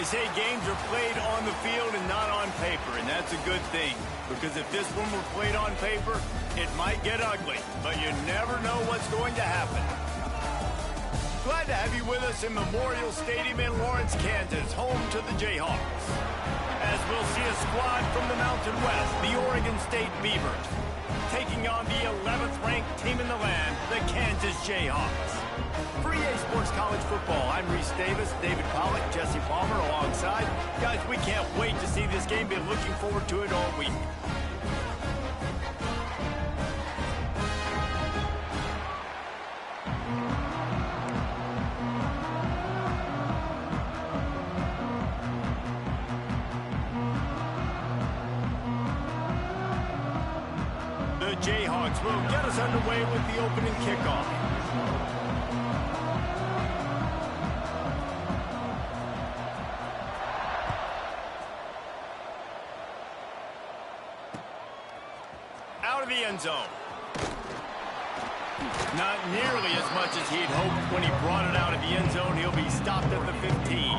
They say games are played on the field and not on paper, and that's a good thing. Because if this one were played on paper, it might get ugly, but you never know what's going to happen. Glad to have you with us in Memorial Stadium in Lawrence, Kansas, home to the Jayhawks. As we'll see a squad from the Mountain West, the Oregon State Beavers, taking on the 11th ranked team in the land, the Kansas Jayhawks. For EA Sports College Football, I'm Reese Davis, David Pollack, Jesse Palmer alongside. Guys, we can't wait to see this game. Been looking forward to it all week. The Jayhawks will get us underway with the opening kickoff. the end zone. Not nearly as much as he'd hoped when he brought it out of the end zone. He'll be stopped at the 15.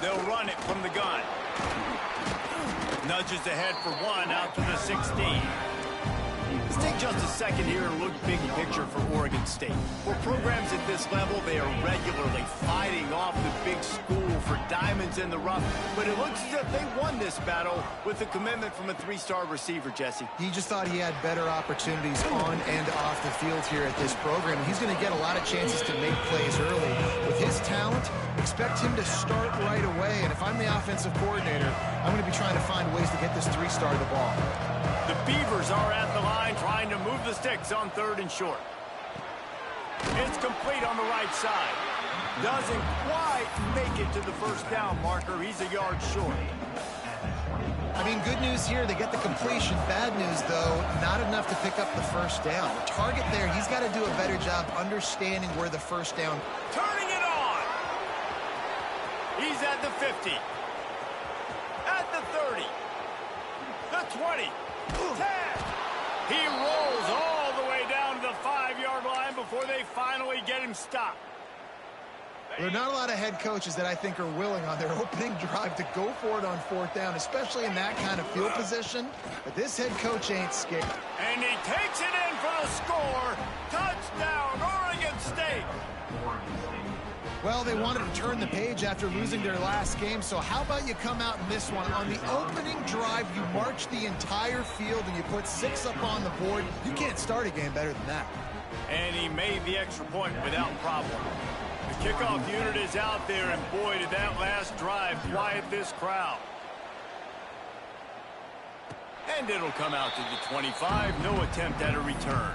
They'll run it from the gun. Nudges ahead for one out to the 16. Let's take just a second here and look big picture for Oregon State. For programs at this level, they are regularly fighting off the big school for diamonds in the rough. But it looks as if they won this battle with a commitment from a three-star receiver, Jesse. He just thought he had better opportunities on and off the field here at this program. He's going to get a lot of chances to make plays early. With his talent, expect him to start right away. And if I'm the offensive coordinator, I'm going to be trying to find ways to get this three-star the ball. The Beavers are at the line trying to move the sticks on 3rd and short. It's complete on the right side. Doesn't quite make it to the first down marker. He's a yard short. I mean, good news here, they get the completion. Bad news, though, not enough to pick up the first down. The target there, he's got to do a better job understanding where the first down. Turning it on. He's at the 50. At the 30. The 20. 10. He rolls all the way down to the 5-yard line before they finally get him stopped. There are not a lot of head coaches that I think are willing on their opening drive to go for it on 4th down, especially in that kind of field position. But this head coach ain't scared. And he takes it in for the score. Touchdown, Oregon State. Well, they wanted to turn the page after losing their last game, so how about you come out in this one? On the opening drive, you march the entire field and you put 6 up on the board. You can't start a game better than that. And he made the extra point without problem. The kickoff unit is out there, and boy, did that last drive quiet this crowd. And it'll come out to the 25. No attempt at a return.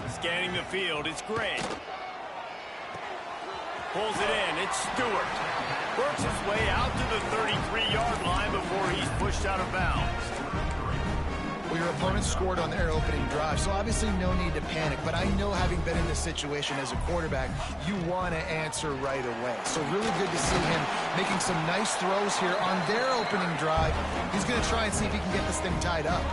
Scanning the field, it's Gray. Pulls it in, it's Stewart. Works his way out to the 33-yard line before he's pushed out of bounds. Well, your opponent scored on their opening drive, so obviously no need to panic. But I know, having been in this situation as a quarterback, you want to answer right away. So really good to see him making some nice throws here on their opening drive. He's going to try and see if he can get this thing tied up.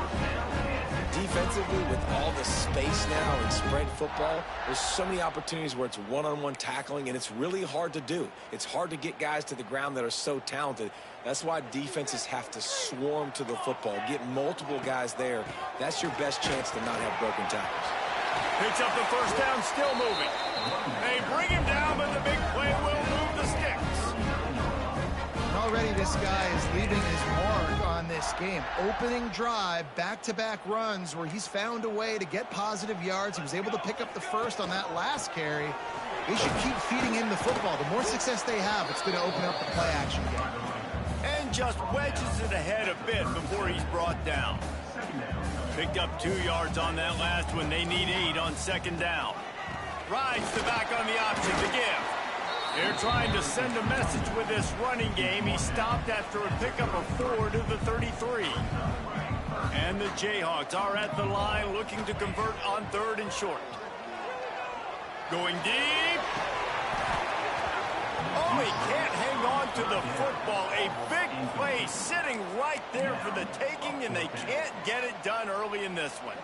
Defensively, with all the space now in spread football, there's so many opportunities where it's one-on-one tackling, and it's really hard to do. It's hard to get guys to the ground that are so talented. That's why defenses have to swarm to the football, get multiple guys there. That's your best chance to not have broken tackles. Picks up the first down, still moving. They bring him down, but the big play will move the sticks. And already this guy is leaving his mark on this game. Opening drive, back-to-back runs where he's found a way to get positive yards. He was able to pick up the first on that last carry. They should keep feeding him the football. The more success they have, it's going to open up the play-action game. And just wedges it ahead a bit before he's brought down. Picked up 2 yards on that last one. They need 8 on 2nd down. Rides the back on the option to give. They're trying to send a message with this running game. He stopped after a pickup of 4 to the 33. And the Jayhawks are at the line looking to convert on 3rd and short. Going deep. Oh, he can't hang on to the football. A big play sitting right there for the taking, and they can't get it done early in this one.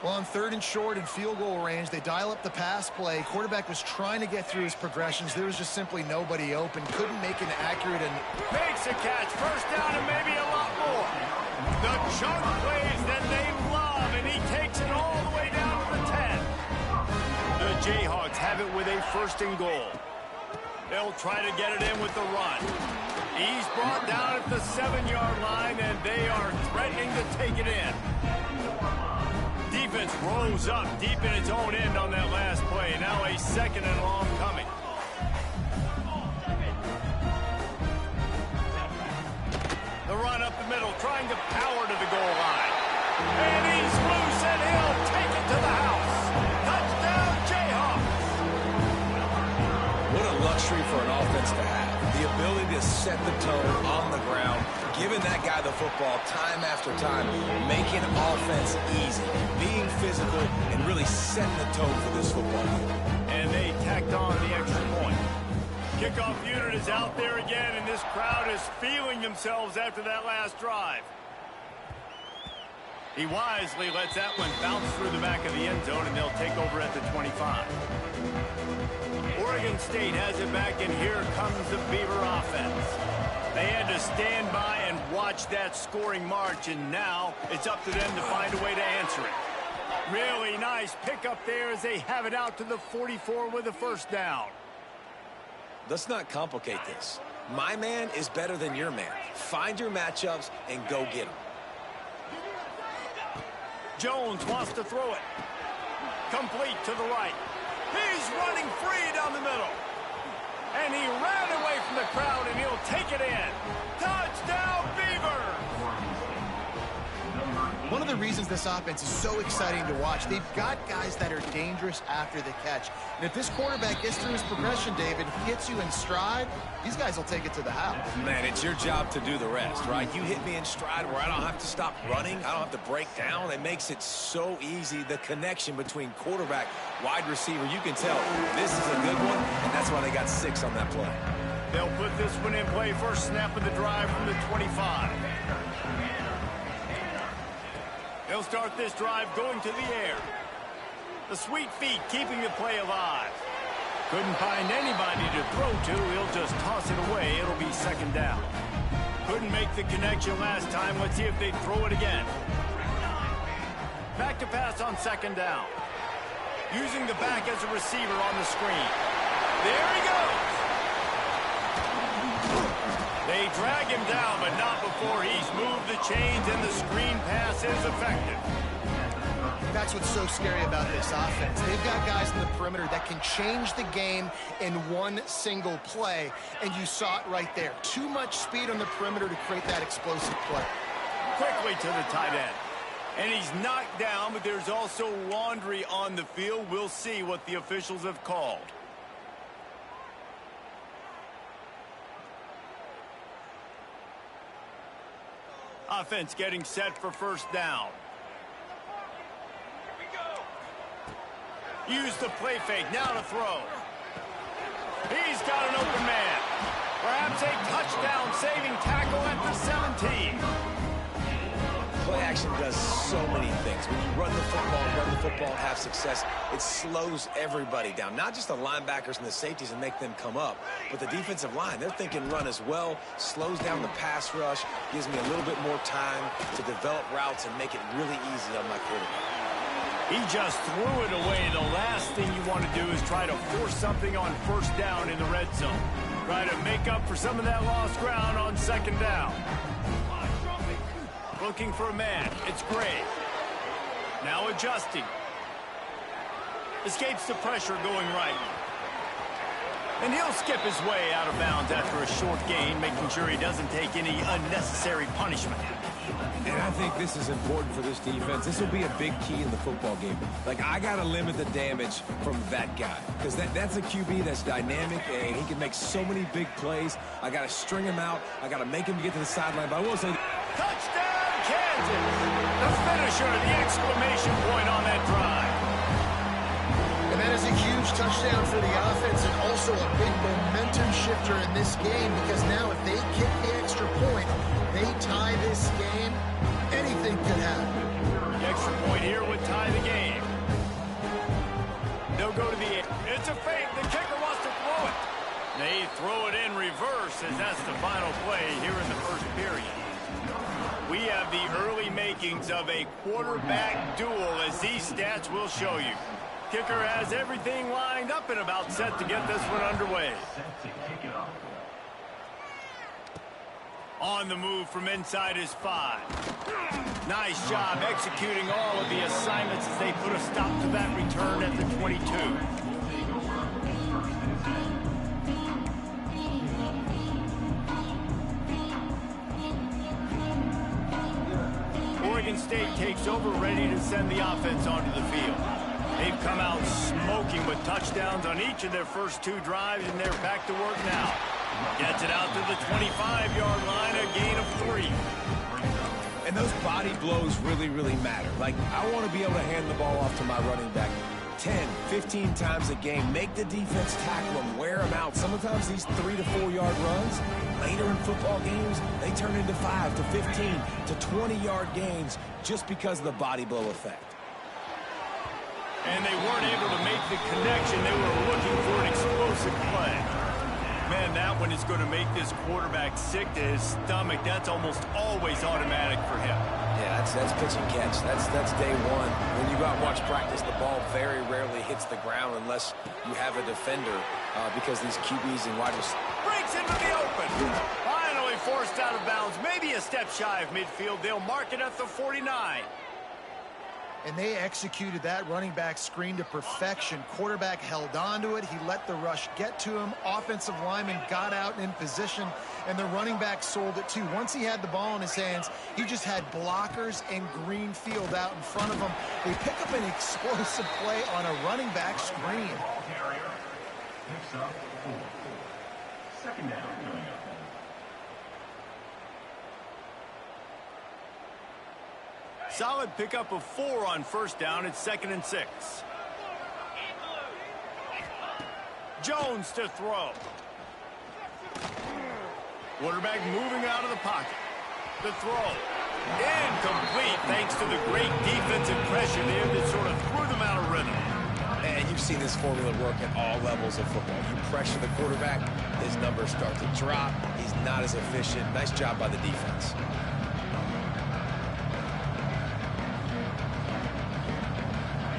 Well, on 3rd and short and field goal range, they dial up the pass play. Quarterback was trying to get through his progressions. There was just simply nobody open. Couldn't make an accurate and... Makes a catch. First down and maybe a lot more. The chunk plays that they love, and he takes it all the way down to the 10. The Jayhawks have it with a 1st and goal. They'll try to get it in with the run. He's brought down at the 7-yard line, and they are threatening to take it in. Defense rose up deep in its own end on that last play. Now a 2nd and long coming. The run up the middle, trying to power to the goal line. luxury for an offense to have. The ability to set the tone on the ground, giving that guy the football time after time, making offense easy, being physical, and really setting the tone for this football game. And they tacked on the extra point. Kickoff unit is out there again, and this crowd is feeling themselves after that last drive. He wisely lets that one bounce through the back of the end zone, and they'll take over at the 25. Oregon State has it back, and here comes the Beaver offense. They had to stand by and watch that scoring march, and now it's up to them to find a way to answer it. Really nice pickup there as they have it out to the 44 with a first down. Let's not complicate this. My man is better than your man. Find your matchups and go get them. Jones wants to throw it. Complete to the right. He's running free down the middle. And he ran away from the crowd, and he'll take it in. Touchdown, Beaver! One of the reasons this offense is so exciting to watch, they've got guys that are dangerous after the catch. And if this quarterback gets through his progression, David, hits you in stride, these guys will take it to the house. Man, it's your job to do the rest, right? You hit me in stride where I don't have to stop running. I don't have to break down. It makes it so easy, the connection between quarterback, wide receiver. You can tell this is a good one, and that's why they got 6 on that play. They'll put this one in play. First snap of the drive from the 25. They'll start this drive going to the air. The sweet feet keeping the play alive. Couldn't find anybody to throw to. He'll just toss it away. It'll be second down. Couldn't make the connection last time. Let's see if they throw it again. Back to pass on second down. Using the back as a receiver on the screen. There he goes. They drag him down, but not before he's moved the chains, and the screen pass is effective. That's what's so scary about this offense. They've got guys in the perimeter that can change the game in one single play, and you saw it right there. Too much speed on the perimeter to create that explosive play. Quickly to the tight end. And he's knocked down, but there's also laundry on the field. We'll see what the officials have called. Offense getting set for first down. Use the play fake, now to throw. He's got an open man. Perhaps a touchdown-saving tackle at the 17. Play action does so many things. When you run the football, and have success, it slows everybody down. Not just the linebackers and the safeties and make them come up, but the defensive line. They're thinking run as well, slows down the pass rush, gives me a little bit more time to develop routes and make it really easy on my quarterback. He just threw it away. The last thing you want to do is try to force something on first down in the red zone. Try to make up for some of that lost ground on second down. Looking for a man. It's Gray. Now adjusting. Escapes the pressure going right. And he'll skip his way out of bounds after a short gain, making sure he doesn't take any unnecessary punishment. And I think this is important for this defense. This will be a big key in the football game. Like, I got to limit the damage from that guy. Because that's a QB that's dynamic, and he can make so many big plays. I got to string him out. I got to make him get to the sideline. But I will say... Touchdown, Kansas! The finisher, the exclamation point on that drive. And that is a huge touchdown for the offense and also a big momentum shifter in this game, because now if they kick the extra point, they tie this game, anything could happen. The extra point here would tie the game. They'll go to the air. It's a fake. The kicker wants to throw it. They throw it in reverse, as that's the final play here in the first period. We have the early makings of a quarterback duel, as these stats will show you. Kicker has everything lined up and about set to get this one underway. On the move from inside his 5. Nice job executing all of the assignments as they put a stop to that return at the 22. Oregon State takes over, ready to send the offense onto the field. They've come out smoking with touchdowns on each of their first 2 drives, and they're back to work now. Gets it out to the 25-yard line, a gain of 3. And those body blows really, really matter. Like, I want to be able to hand the ball off to my running back 10, 15 times a game. Make the defense tackle them, wear them out. Sometimes these 3 to 4 yard runs, later in football games, they turn into 5 to 15 to 20-yard gains just because of the body blow effect. And they weren't able to make the connection. They were looking for an explosive play. Man, that one is going to make this quarterback sick to his stomach. That's almost always automatic for him. Yeah, that's pitch and catch. That's day one. When you go out and watch practice, the ball very rarely hits the ground unless you have a defender because these QBs and wide receivers. Breaks into the open. Finally forced out of bounds. Maybe a step shy of midfield. They'll mark it at the 49. And they executed that running back screen to perfection. Quarterback held on to it. He let the rush get to him. Offensive lineman got out in position, and the running back sold it too. Once he had the ball in his hands, he just had blockers and green field out in front of him. They pick up an explosive play on a running back screen. Second down. Solid pickup of 4 on first down. It's 2nd and 6. Jones to throw. Quarterback moving out of the pocket. The throw. Incomplete thanks to the great defensive pressure there that sort of threw them out of rhythm. And you've seen this formula work at all levels of football. You pressure the quarterback, his numbers start to drop. He's not as efficient. Nice job by the defense.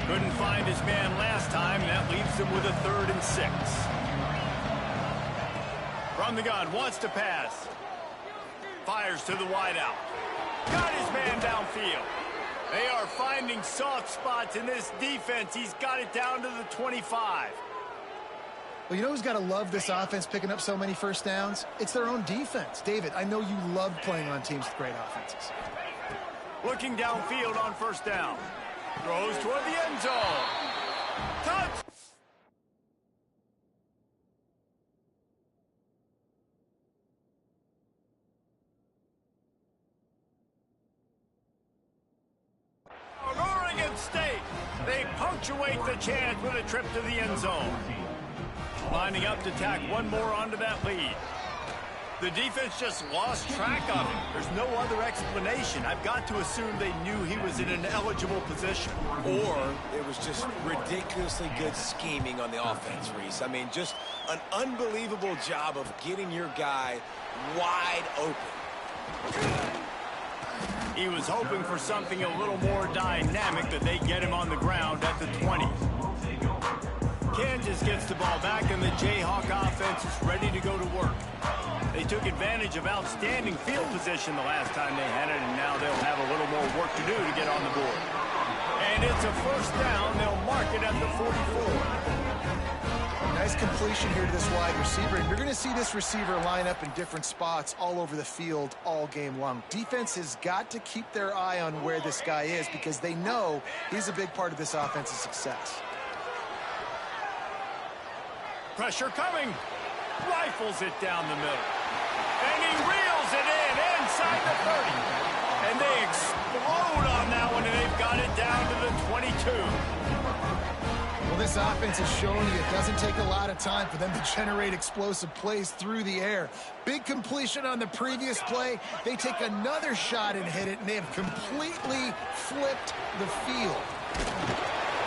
Couldn't find his man last time. That leaves him with a 3rd and 6. From the gun, wants to pass. Fires to the wideout. Got his man downfield. They are finding soft spots in this defense. He's got it down to the 25. Well, you know who's got to love this offense picking up so many first downs? It's their own defense. David, I know you love playing on teams with great offenses. Looking downfield on first down. Throws toward the end zone. Touch! Oregon State, they punctuate the chance with a trip to the end zone. Lining up to tack one more onto that lead. The defense just lost track of him. There's no other explanation. I've got to assume they knew he was in an eligible position. Or it was just ridiculously good scheming on the offense, Reese. I mean, just an unbelievable job of getting your guy wide open. He was hoping for something a little more dynamic, that they get him on the ground at the 20. Kansas gets the ball back, and the Jayhawk offense is ready to go to work. They took advantage of outstanding field position the last time they had it, and now they'll have a little more work to do to get on the board. And it's a first down. They'll mark it at the 44. Nice completion here to this wide receiver, and you're going to see this receiver line up in different spots all over the field all game long. Defense has got to keep their eye on where this guy is because they know he's a big part of this offense's success. Pressure coming. Rifles it down the middle. And he reels it in inside the 30. And they explode on that one, and they've got it down to the 22. Well, this offense is showing you it doesn't take a lot of time for them to generate explosive plays through the air. Big completion on the previous play. They take another shot and hit it, and they have completely flipped the field.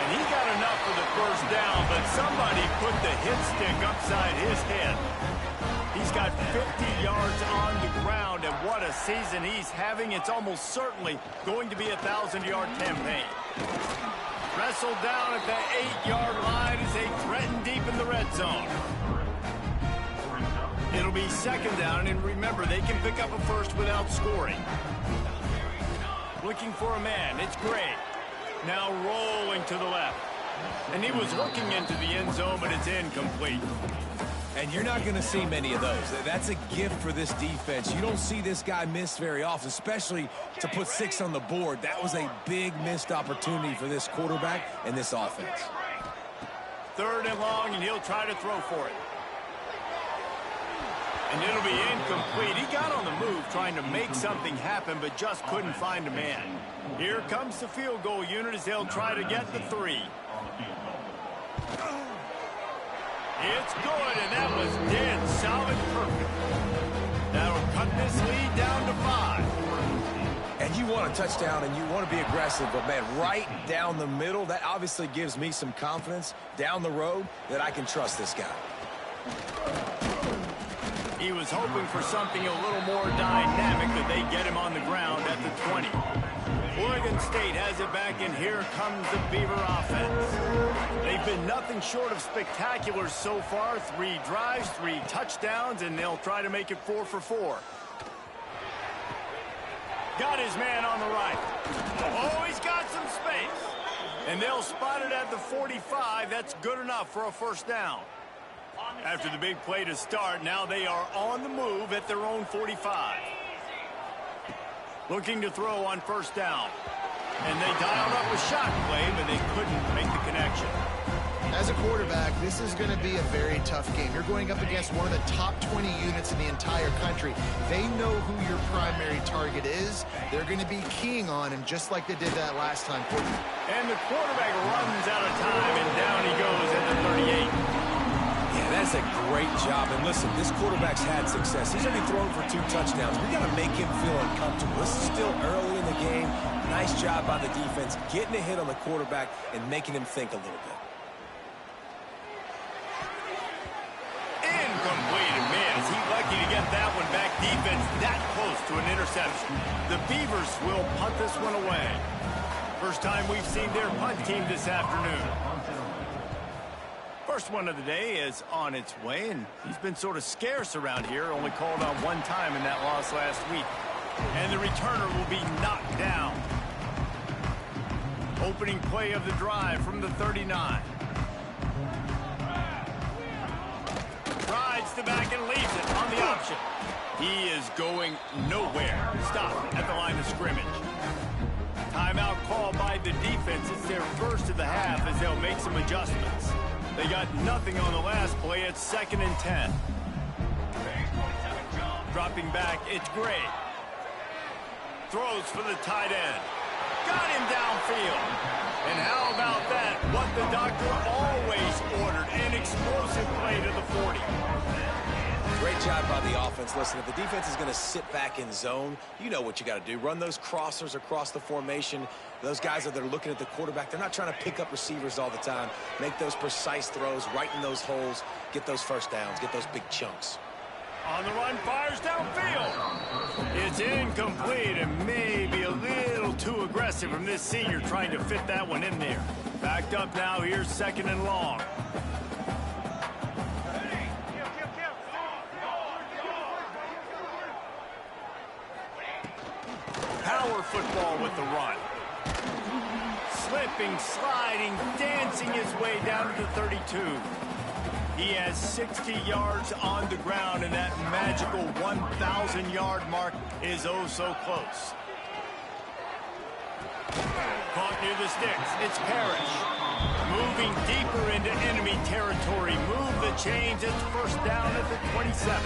And he got enough for the first down, but somebody put the hit stick upside his head. He's got 50 yards on the ground, and what a season he's having. It's almost certainly going to be a 1,000-yard campaign. Wrestled down at the 8-yard line as they threaten deep in the red zone. It'll be second down, and remember, they can pick up a first without scoring. Looking for a man. It's Gray. Now rolling to the left. And he was looking into the end zone, but it's incomplete. And you're not going to see many of those. That's a gift for this defense. You don't see this guy miss very often, especially to put 6 on the board. That was a big missed opportunity for this quarterback and this offense. 3rd and long, and he'll try to throw for it. And it'll be incomplete. He got on the move trying to make something happen, but just couldn't find a man. Here comes the field goal unit as they'll try to get the 3. It's good, and that was dead solid perfect. That'll cut this lead down to 5. And you want a touchdown, and you want to be aggressive, but, man, right down the middle, that obviously gives me some confidence down the road that I can trust this guy. He was hoping for something a little more dynamic, that they get him on the ground at the 20. Oregon State has it back, and here comes the Beaver offense. They've been nothing short of spectacular so far. 3 drives, 3 touchdowns, and they'll try to make it 4 for 4. Got his man on the right. Oh, he's got some space. And they'll spot it at the 45. That's good enough for a 1st down. After the big play to start, now they are on the move at their own 45. Looking to throw on 1st down. And they dialed up a shot play, but they couldn't make the connection. As a quarterback, this is going to be a very tough game. You're going up against one of the top 20 units in the entire country. They know who your primary target is. They're going to be keying on him just like they did that last time. And the quarterback runs out of time, and down he goes at the 38. Yeah, that's a great job. And listen, this quarterback's had success. He's already thrown for 2 touchdowns. We got to make him feel uncomfortable. This is still early in the game. Nice job by the defense, getting a hit on the quarterback and making him think a little bit. Incomplete, and man, is he lucky to get that one back. Defense that close to an interception. The Beavers will punt this one away. First time we've seen their punt team this afternoon. First one of the day is on its way, and he's been sort of scarce around here, only called on 1 time in that loss last week. And the returner will be knocked down. Opening play of the drive from the 39. Rides the back and leaves it on the option. He is going nowhere. Stop at the line of scrimmage. Timeout call by the defense. It's their first of the half as they'll make some adjustments. They got nothing on the last play. It's 2nd and 10. Dropping back, it's Gray. Throws for the tight end. Got him downfield. And how about that? What the doctor always ordered. An explosive play to the 40. Great job by the offense. Listen, if the defense is going to sit back in zone, you know what you got to do. Run those crossers across the formation. Those guys that are looking at the quarterback, they're not trying to pick up receivers all the time. Make those precise throws, right in those holes, get those 1st downs, get those big chunks. On the run, fires downfield. It's incomplete and maybe a little too aggressive from this senior trying to fit that one in there. Backed up now, here's 2nd and long. Power football with the run. Slipping, sliding, dancing his way down to the 32. He has 60 yards on the ground, and that magical 1,000-yard mark is oh so close. Caught near the sticks. It's Parrish. Moving deeper into enemy territory. Move the chains. It's 1st down at the 27.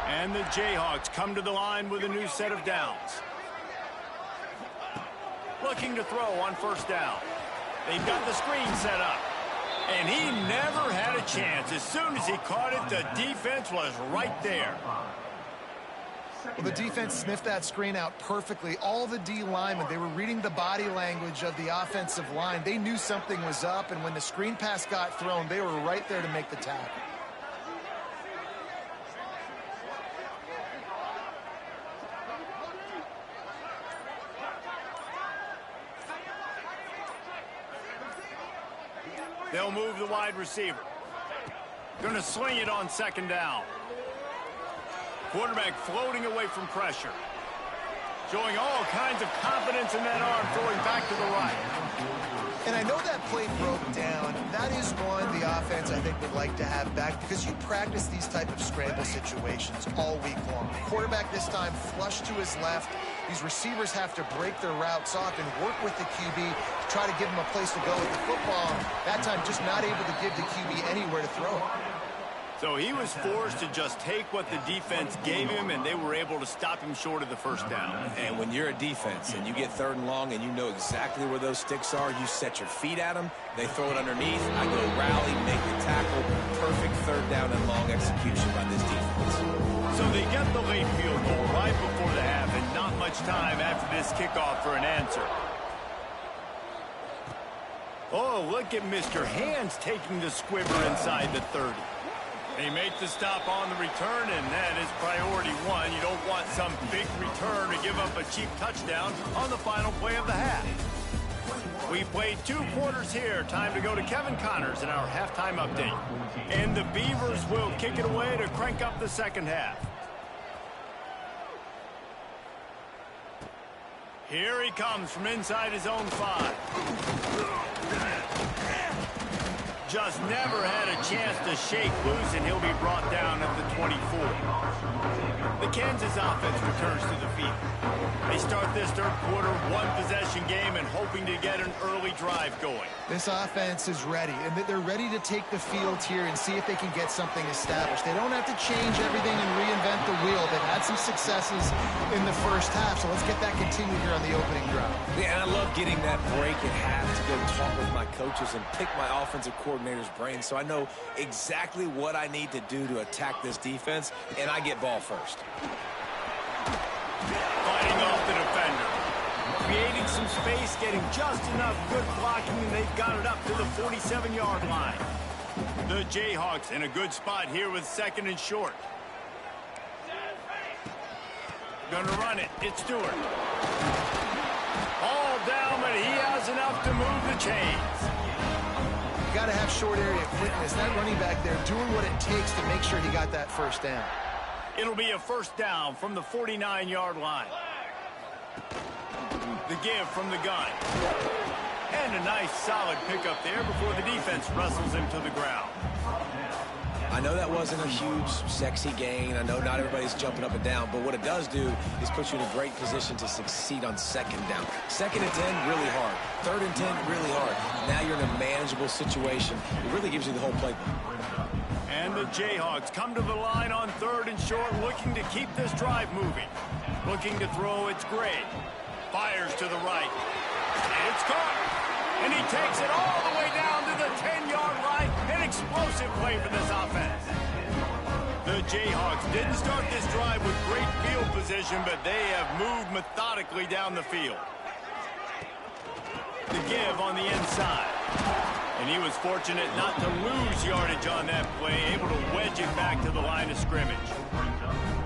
And the Jayhawks come to the line with a new set of downs. Looking to throw on 1st down. They've got the screen set up. And he never had a chance. As soon as he caught it, the defense was right there. Well, the defense sniffed that screen out perfectly. All the D linemen, they were reading the body language of the offensive line. They knew something was up, and when the screen pass got thrown, they were right there to make the tackle. They'll move the wide receiver. Going to sling it on 2nd down. Quarterback floating away from pressure. Showing all kinds of confidence in that arm, throwing back to the right. And I know that play broke down. That is one the offense, I think, would like to have back because you practice these type of scramble situations all week long. Quarterback this time flush to his left. These receivers have to break their routes off and work with the QB to try to give him a place to go with the football. That time just not able to give the QB anywhere to throw it. So he was forced to just take what the defense gave him, and they were able to stop him short of the first down. And when you're a defense and you get 3rd and long and you know exactly where those sticks are, you set your feet at them, they throw it underneath, I go rally, make the tackle, perfect 3rd down and long execution by this defense. So they get the late field goal right before the half, and not much time after this kickoff for an answer. Oh, look at Mr. Hands taking the squibber inside the 30. They make the stop on the return, and that is priority 1. You don't want some big return to give up a cheap touchdown on the final play of the half. We played 2 quarters here. Time to go to Kevin Connors in our halftime update. And the Beavers will kick it away to crank up the second half. Here he comes from inside his own 5. Just never had a chance to shake loose, and he'll be brought down at the 24. The Kansas offense returns to the field. They start this 3rd quarter 1-possession game and hoping to get an early drive going. This offense is ready, and they're ready to take the field here and see if they can get something established. They don't have to change everything and reinvent the wheel. They've had some successes in the first half, so let's get that continued here on the opening drive. Yeah, and I love getting that break at half to go talk with my coaches and pick my offensive coordinator's brain so I know exactly what I need to do to attack this defense, and I get ball first. Fighting off the defender. Creating some space, getting just enough good blocking, and they've got it up to the 47-yard line. The Jayhawks in a good spot here with 2nd and short. Gonna run it. It's Stewart. All down, but he has enough to move the chains. You got to have short area quickness. That running back there doing what it takes to make sure he got that first down. It'll be a first down from the 49-yard line. The give from the gun. And a nice solid pickup there before the defense wrestles him to the ground. I know that wasn't a huge, sexy gain. I know not everybody's jumping up and down, but what it does do is put you in a great position to succeed on 2nd down. 2nd and 10, really hard. 3rd and 10, really hard. Now you're in a manageable situation. It really gives you the whole playbook. And the Jayhawks come to the line on 3rd and short, looking to keep this drive moving. Looking to throw, it's Gray. Fires to the right. And it's caught. And he takes it all the way down to the 10-yard line. An explosive play for this offense. The Jayhawks didn't start this drive with great field position, but they have moved methodically down the field. The give on the inside. And he was fortunate not to lose yardage on that play, able to wedge it back to the line of scrimmage.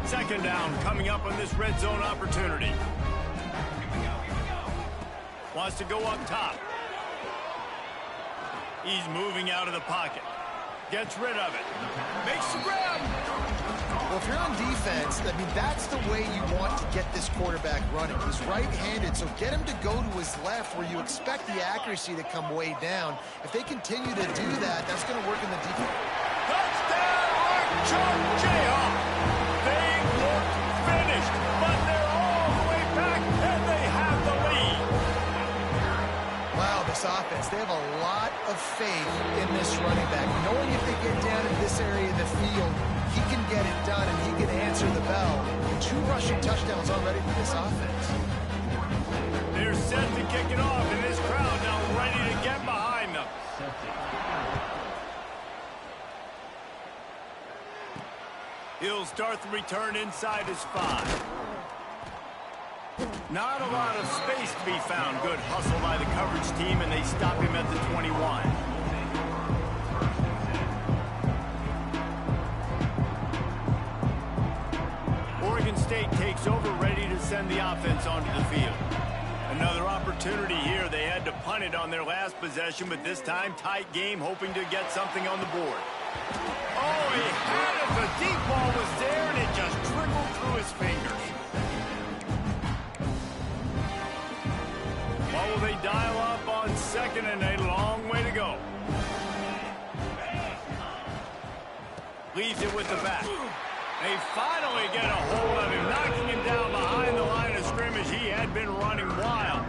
2nd down coming up on this red zone opportunity. Wants to go up top. He's moving out of the pocket. Gets rid of it. Makes the grab. Well, if you're on defense, I mean, that's the way you want to get this quarterback running. He's right-handed, so get him to go to his left where you expect the accuracy to come way down. If they continue to do that, that's going to work in the defense. Touchdown, Archer Jayhawk. They look finished, but they're all the way back, and they have the lead. Wow, this offense, they have a lot of faith in this running back. Knowing if they get down in this area of the field, he can get it done and he can answer the bell. 2 rushing touchdowns already for this offense. They're set to kick it off, and this crowd now ready to get behind them. He'll start the return inside his 5. Not a lot of space to be found. Good hustle by the coverage team, and they stop him at the 21. Oregon State takes over, ready to send the offense onto the field. Another opportunity here. They had to punt it on their last possession, but this time tight game, hoping to get something on the board. Oh, he had it. The deep ball was there, and it just trickled through his fingers. What will they dial up on 2nd second and a long way to go. Leaves it with the back. They finally get a hold of him, knocking him down behind the line of scrimmage. He had been running wild.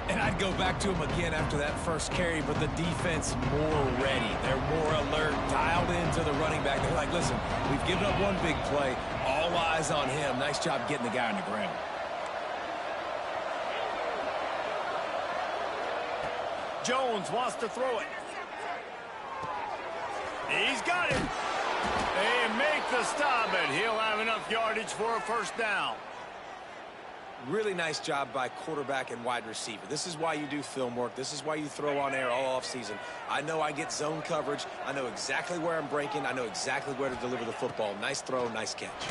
And I'd go back to him again after that first carry, but the defense more ready. They're more alert, dialed into the running back. They're like, listen, we've given up one big play. All eyes on him. Nice job getting the guy on the ground. Jones wants to throw it. He's got it. They make the stop, and he'll have enough yardage for a first down. Really nice job by quarterback and wide receiver. This is why you do film work. This is why you throw on air all offseason. I know I get zone coverage. I know exactly where I'm breaking. I know exactly where to deliver the football. Nice throw, nice catch.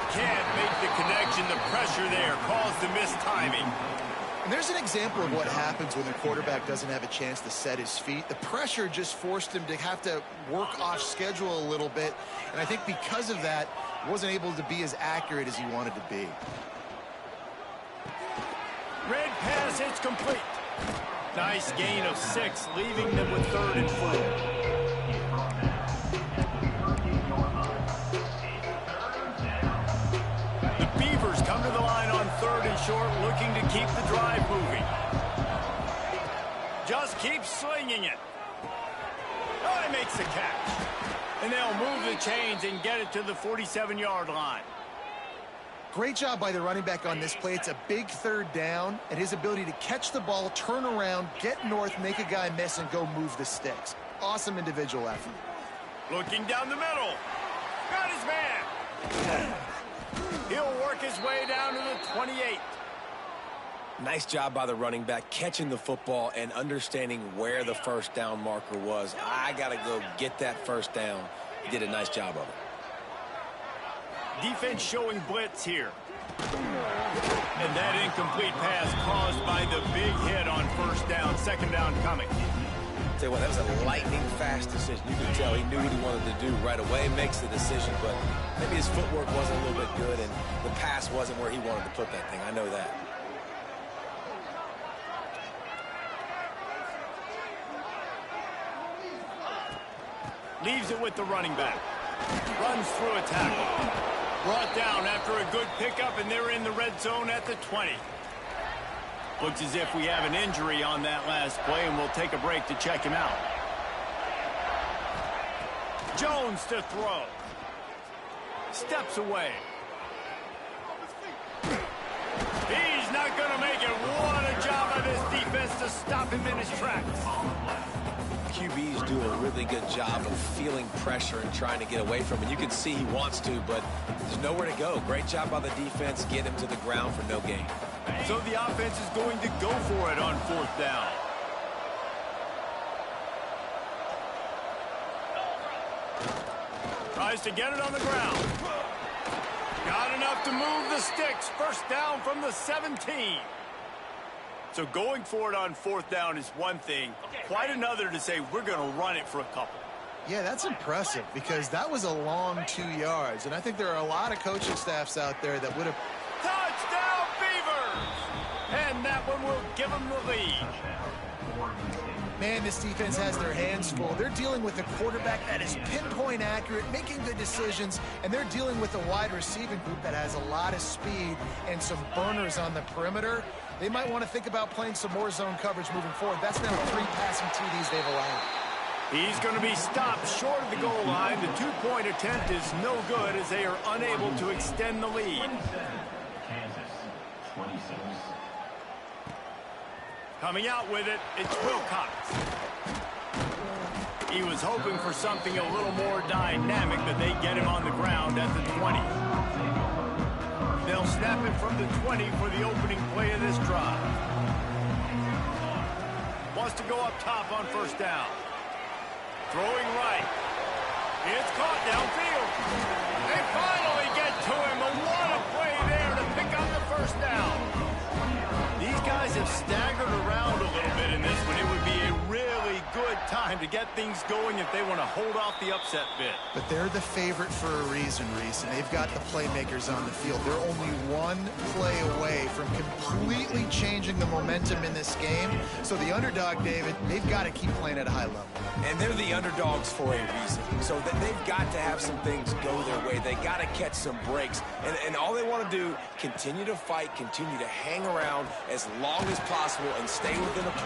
Can't make the connection. The pressure there caused the missed timing. And there's an example of what happens when the quarterback doesn't have a chance to set his feet. The pressure just forced him to have to work off schedule a little bit. And I think because of that, he wasn't able to be as accurate as he wanted to be. Red pass, it's complete. Nice gain of 6, leaving them with 3rd and 4. The Beavers come to the line on 3rd and short, looking to keep the drive moving. Just keep slinging it. Oh, he makes the catch. And they'll move the chains and get it to the 47-yard line. Great job by the running back on this play. It's a big 3rd down, and his ability to catch the ball, turn around, get north, make a guy miss, and go move the sticks. Awesome individual effort. Looking down the middle. Got his man. He'll work his way down to the 28. Nice job by the running back catching the football and understanding where the first down marker was. I got to go get that first down. He did a nice job of it. Defense showing blitz here. And that incomplete pass caused by the big hit on first down. 2nd down coming. Tell you what, that was a lightning-fast decision. You could tell he knew what he wanted to do right away, makes the decision, but maybe his footwork wasn't a little bit good, and the pass wasn't where he wanted to put that thing. I know that. Leaves it with the running back. Runs through a tackle. Brought down after a good pickup, and they're in the red zone at the 20. Looks as if we have an injury on that last play, and we'll take a break to check him out. Jones to throw. Steps away. He's not going to make it. What a job by this defense to stop him in his tracks. QBs do a really good job of feeling pressure and trying to get away from it. You can see he wants to, but there's nowhere to go. Great job by the defense, get him to the ground for no gain. So the offense is going to go for it on 4th down. Tries to get it on the ground. Got enough to move the sticks. First down from the 17. So going for it on 4th down is one thing. Quite another to say we're going to run it for a couple. Yeah, that's impressive because that was a long 2 yards. And I think there are a lot of coaching staffs out there that would have... Touchdown, Beavers! And that one will give them the lead. Man, this defense has their hands full. They're dealing with a quarterback that is pinpoint accurate, making good decisions, and they're dealing with a wide receiving group that has a lot of speed and some burners on the perimeter. They might want to think about playing some more zone coverage moving forward. That's now 3 passing TDs they've allowed. He's going to be stopped short of the goal line. The 2-point attempt is no good as they are unable to extend the lead. Kansas, 26. Coming out with it, it's Wilcox. He was hoping for something a little more dynamic, but they get him on the ground at the 20. They'll snap it from the 20 for the opening play of this drive. Wants to go up top on first down. Throwing right. It's caught downfield. They finally get to him. But what a play there to pick up the first down. These guys have staggered around a little bit in this one. It would be a really good time to get things going if they want to hold off the upset bid. But they're the favorite for a reason, Reese, and they've got the playmakers on the field. They're only one play away from completely changing the momentum in this game. So the underdog, David, they've got to keep playing at a high level. And they're the underdogs for a reason. So that they've got to have some things go their way. They got to catch some breaks. And all they want to do, continue to fight, continue to hang around as long as possible and stay within a play.